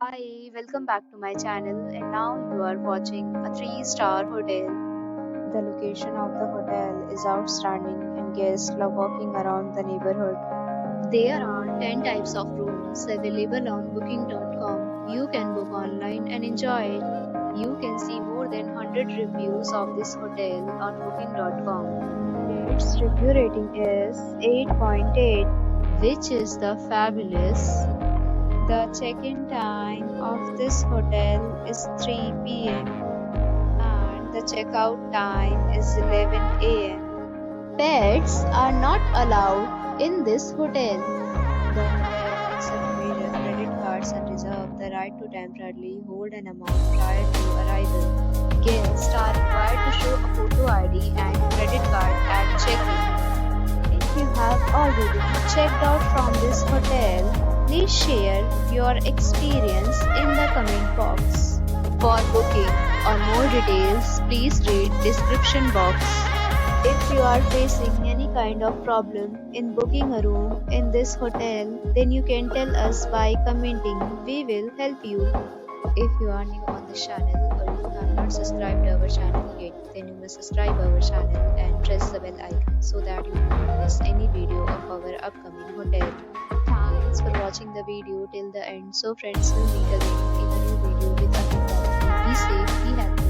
Hi, welcome back to my channel, and now you are watching a 3-star hotel. The location of the hotel is outstanding and guests love walking around the neighborhood. There are 10 types of rooms available on booking.com. You can book online and enjoy it. You can see more than 100 reviews of this hotel on booking.com. Its review rating is 8.8, which is the fabulous. The check-in time of this hotel is 3 p.m. and the checkout time is 11 a.m. Pets are not allowed in this hotel. The hotel accepts major credit cards and reserves the right to temporarily hold an amount prior to arrival. Guests are required to show a photo ID and credit card at check-in. If you have already checked out from this hotel, please share your experience in the comment box. For booking or more details, please read description box. If you are facing any kind of problem in booking a room in this hotel, then you can tell us by commenting. We will help you. If you are new on this channel or you have not subscribed our channel yet, then you must subscribe our channel and press the bell icon so that you will not miss any video of our upcoming hotel. Thanks for watching the video till the end. So friends, will meet again in a new video with a new topic. Be safe, be happy.